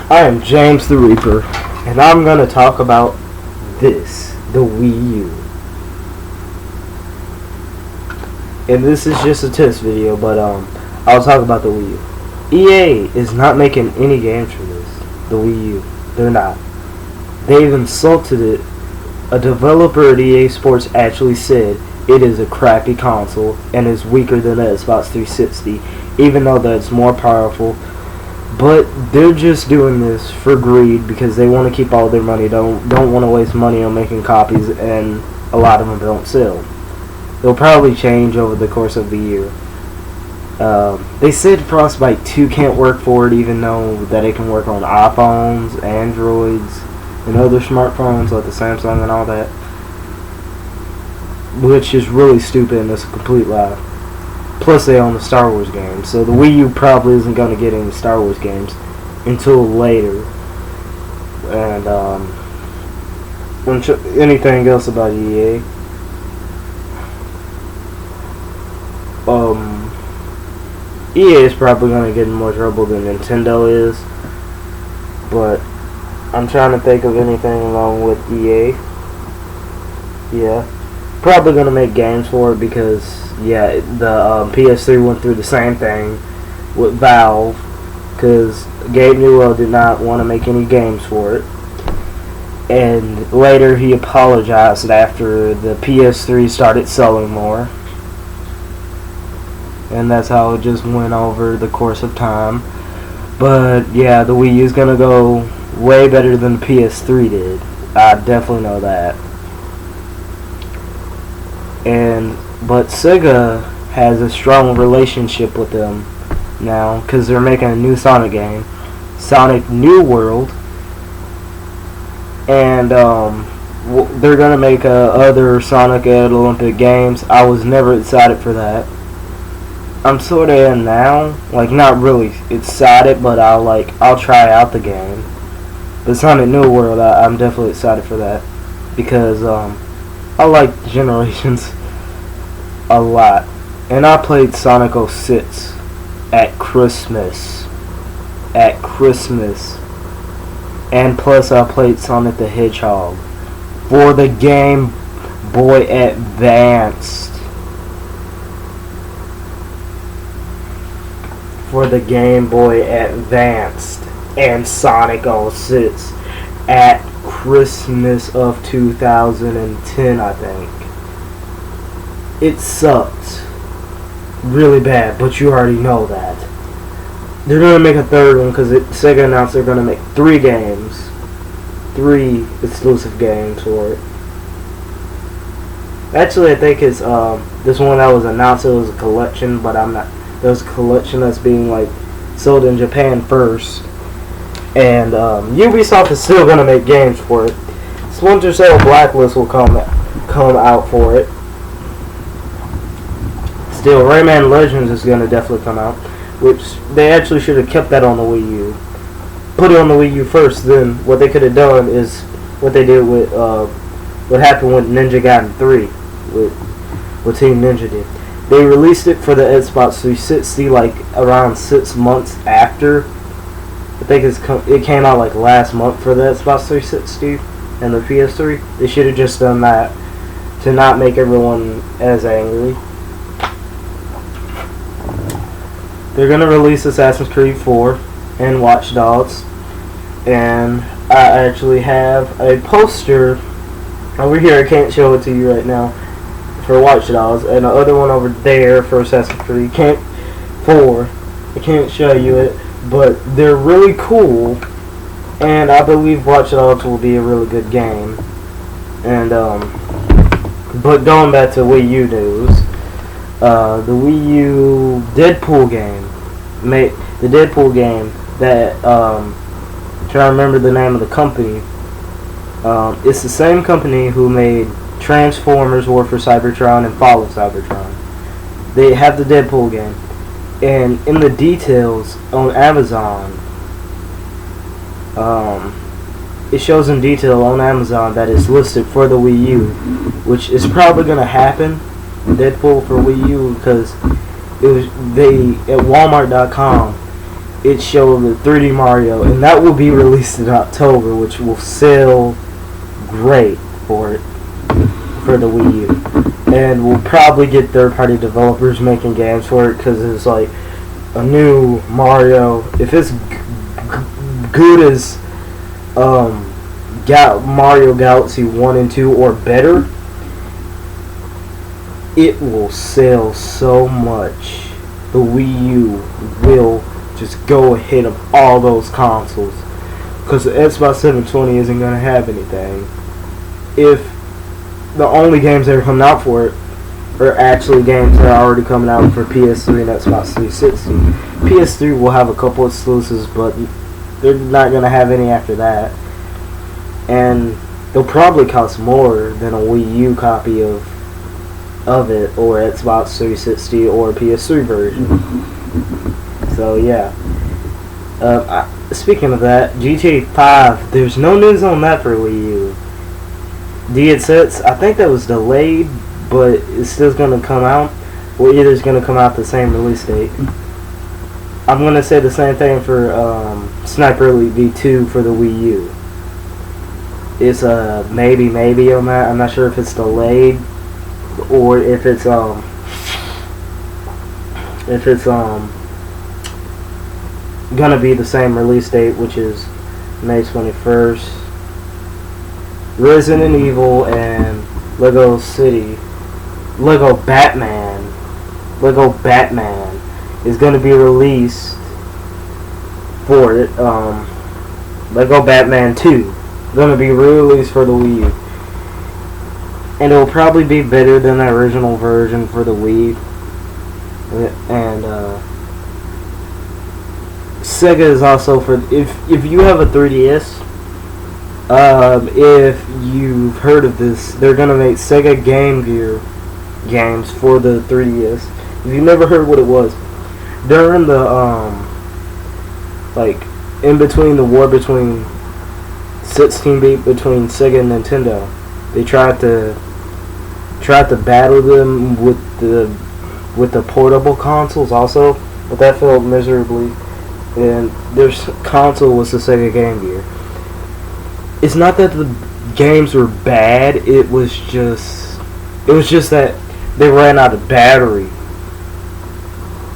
I am James the Reaper, and I'm going to talk about this, the Wii U. And this is just a test video, but I'll talk about the Wii U. EA is not making any games for this, the Wii U. They're not. They've insulted it. A developer at EA Sports actually said it is a crappy console and is weaker than the Xbox 360, even though that's more powerful. But they're just doing this for greed because they want to keep all their money. Don't want to waste money on making copies, and a lot of them don't sell. They'll probably change over the course of the year. They said Frostbite 2 can't work for it, even though that it can work on iPhones, Androids, and other smartphones like the Samsung and all that. Which is really stupid and it's a complete lie. Plus they own the Star Wars games, so the Wii U probably isn't going to get any Star Wars games until later. And anything else about EA? EA is probably going to get in more trouble than Nintendo is, but I'm trying to think of anything along with EA. Yeah, probably going to make games for it because yeah, the PS3 went through the same thing with Valve because Gabe Newell did not want to make any games for it, and later he apologized after the PS3 started selling more, and that's how it just went over the course of time. But yeah, the Wii U is gonna go way better than the PS3 did. I definitely know that. But Sega has a strong relationship with them now because they're making a new Sonic game, Sonic New World, and they're gonna make other Sonic at Olympic Games. I was never excited for that. I'm sort of in now, like not really excited, but I'll try out the game. But Sonic New World, I'm definitely excited for that because I like Generations a lot, and I played Sonic 06 at Christmas, and plus I played Sonic the Hedgehog for the Game Boy Advanced. And Sonic 06 at Christmas of 2010, I think. It sucked really bad, but you already know that. They're going to make a third one because Sega announced they're going to make 3 exclusive games for it. Actually, I think it's this one that was announced, it was a collection, but there was a collection that's being sold in Japan first. And Ubisoft is still going to make games for it. Splinter Cell Blacklist will come out for it. Still, Rayman Legends is going to definitely come out, which they actually should have kept that on the Wii U. Put it on the Wii U first, then what they could have done is what they did with what happened with Ninja Gaiden 3, with what Team Ninja did. They released it for the Xbox 360 around 6 months after. I think it came out last month for the Xbox 360 and the PS3. They should have just done that to not make everyone as angry. They're going to release Assassin's Creed 4 and Watch Dogs. And I actually have a poster over here. I can't show it to you right now for Watch Dogs. And the other one over there for Assassin's Creed 4. I can't show you it. But they're really cool. And I believe Watch Dogs will be a really good game. And but going back to Wii U news. The Wii U Deadpool game, that trying to remember the name of the company. It's the same company who made Transformers: War for Cybertron and Fall of Cybertron. They have the Deadpool game, and in the details on Amazon, it shows in detail on Amazon that it's listed for the Wii U, which is probably going to happen. Deadpool for Wii U because it was at Walmart.com it showed the 3D Mario, and that will be released in October, which will sell great for it, for the Wii U. And we'll probably get third-party developers making games for it, because it's like a new Mario. If it's good as Mario Galaxy 1 and 2 or better, it will sell so much. The Wii U will just go ahead of all those consoles, because the Xbox 720 isn't going to have anything. If the only games that are coming out for it are actually games that are already coming out for PS3 and Xbox 360. PS3 will have a couple exclusives, but they're not going to have any after that. And they'll probably cost more than a Wii U copy of it, or Xbox 360 or PS3 version. So yeah. Speaking of that, GTA 5, there's no news on that for Wii U. DSS, I think that was delayed, but it's still going to come out. Or either it's going to come out the same release date. I'm going to say the same thing for Sniper Elite V2 for the Wii U. It's a maybe on that. I'm not sure if it's delayed or if it's gonna be the same release date, which is May 21st. Resident Evil and Lego Batman is gonna be released for it. Lego Batman 2 gonna be re-released for the Wii U, and it will probably be better than the original version for the Wii. And Sega is also for, if you have a 3DS, if you've heard of this, they're gonna make Sega Game Gear games for the 3DS. If you've never heard what it was, during the like in between the war between 16-bit between Sega and Nintendo, they tried to battle them with the portable consoles also, but that failed miserably. And their console was the Sega Game Gear. It's not that the games were bad, it was just that they ran out of battery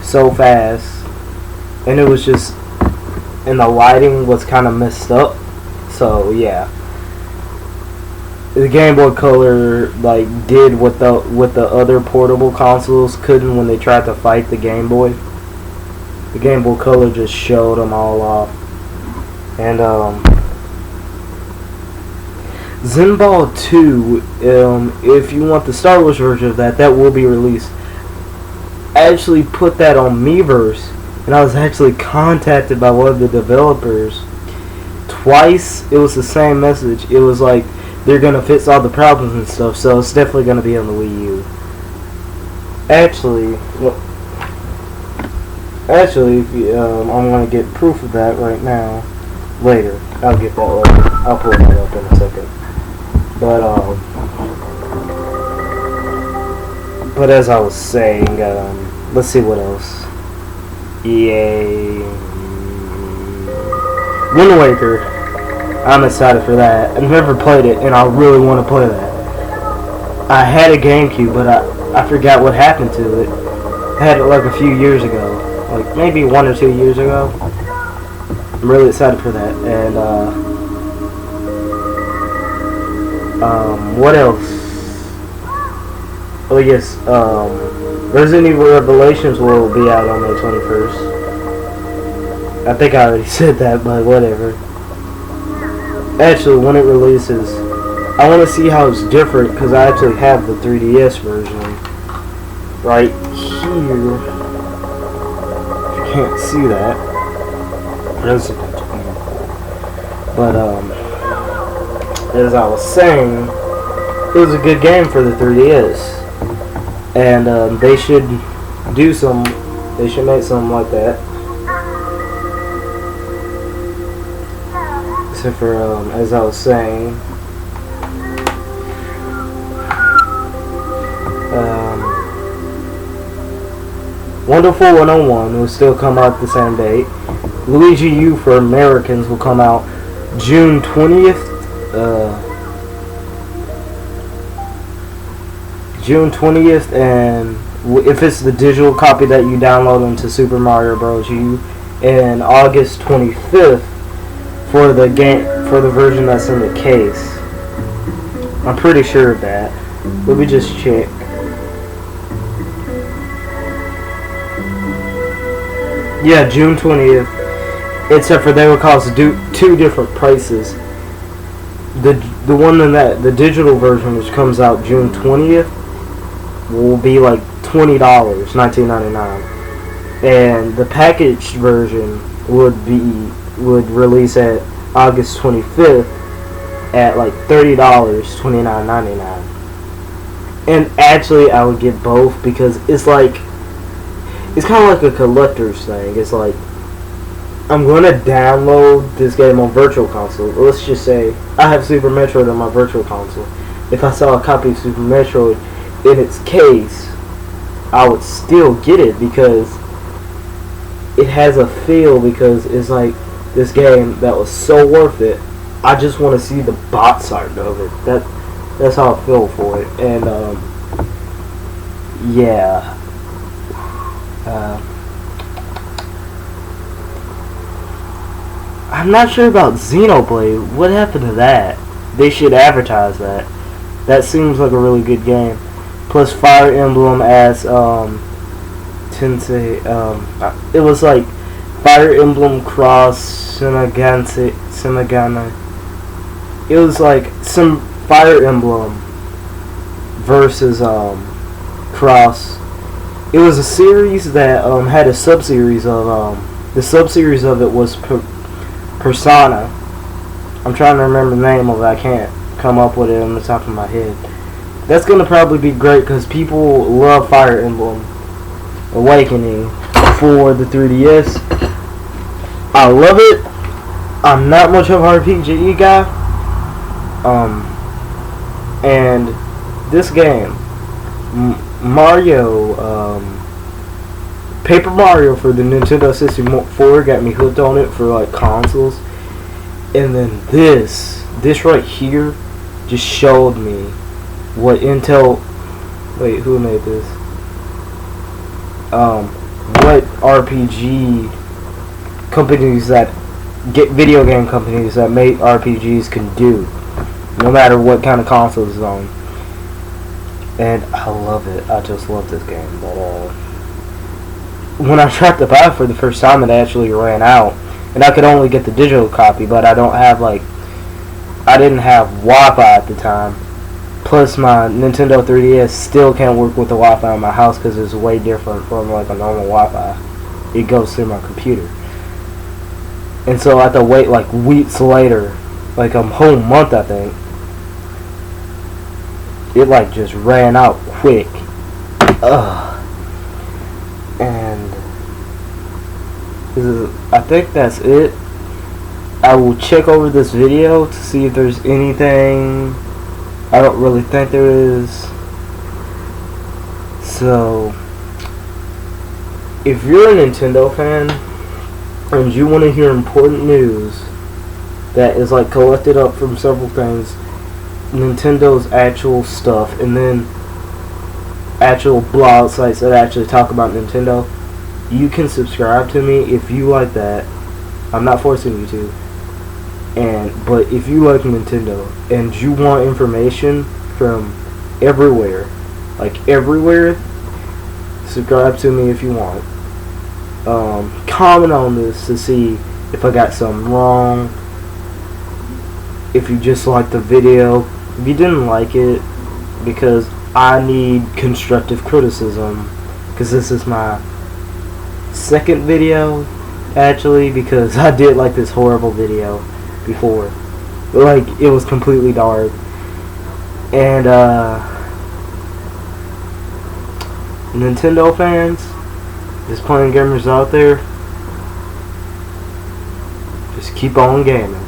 so fast, and it was just, and the lighting was kind of messed up. So yeah, the Game Boy Color like did what the other portable consoles couldn't when they tried to fight the Game Boy. The Game Boy Color just showed them all off. And Zenball 2, if you want the Star Wars version of that will be released. I actually put that on Miiverse, and I was actually contacted by one of the developers twice. It was the same message. It was like, they're gonna fix all the problems and stuff, so it's definitely gonna be on the Wii U. Actually, I'm gonna get proof of that right now. Later, I'll get that later. I'll pull that up in a second. But as I was saying, let's see what else. EA Wind Waker. I'm excited for that. I've never played it, and I really want to play that. I had a GameCube, but I forgot what happened to it. I had it like a few years ago, like maybe 1 or 2 years ago. I'm really excited for that. And what else? Oh yes, Resident Evil Revelations will be out on May 21st. I think I already said that, but whatever. Actually, when it releases, I want to see how it's different, because I actually have the 3DS version right here. If you can't see that. But as I was saying, it was a good game for the 3DS. And they should make something like that. Except for, as I was saying, Wonderful 101 will still come out the same date. Luigi U for Americans will come out June 20th. June 20th, and if it's the digital copy that you download into Super Mario Bros. U, and August 25th for the game, for the version that's in the case. I'm pretty sure of that. Let me just check. Yeah, June 20th. Except for they will cost two different prices. The one in the digital version, which comes out June 20th, will be like $20, $19.99, and the packaged version would release at August 25th at like $30, $29.99. And actually, I would get both because it's kind of like a collector's thing. It's like, I'm going to download this game on Virtual Console. Let's just say I have Super Metroid on my Virtual Console. If I saw a copy of Super Metroid in its case, I would still get it because it has a feel, because it's like this game that was so worth it. I just want to see the bot side of it. That's how I feel for it. And yeah. I'm not sure about Xenoblade. What happened to that? They should advertise that. That seems like a really good game. Plus Fire Emblem as Tensei. It was like Fire Emblem Cross Senagana. It was like some Fire Emblem versus Cross. It was a series that had a sub-series of the sub-series of it was Persona. I'm trying to remember the name of it. I can't come up with it on the top of my head. That's gonna probably be great because people love Fire Emblem Awakening for the 3DS. I love it. I'm not much of an RPG guy. And this game, Mario, Paper Mario for the Nintendo 64 got me hooked on it for like consoles. And then this right here just showed me what Intel, wait, who made this? What RPG companies that video game companies that make RPGs can do, no matter what kind of console it's on. And I love it. I just love this game. But when I tried to buy it for the first time, it actually ran out, and I could only get the digital copy. But I didn't have Wi-Fi at the time. Plus, my Nintendo 3DS still can't work with the Wi-Fi in my house because it's way different from like a normal Wi-Fi. It goes through my computer. And so I had to wait like weeks later, like a whole month I think. It like just ran out quick. And I think that's it. I will check over this video to see if there's anything. I don't really think there is. So, if you're a Nintendo fan and you want to hear important news that is like collected up from several things, Nintendo's actual stuff, and then actual blog sites that actually talk about Nintendo, you can subscribe to me if you like that. I'm not forcing you to. But if you like Nintendo and you want information from everywhere, like everywhere, subscribe to me if you want. Comment on this to see if I got something wrong. If you just liked the video, if you didn't like it, because I need constructive criticism, because this is my second video actually, because I did like this horrible video before, like it was completely dark. And Nintendo fans, just playing gamers out there, just keep on gaming.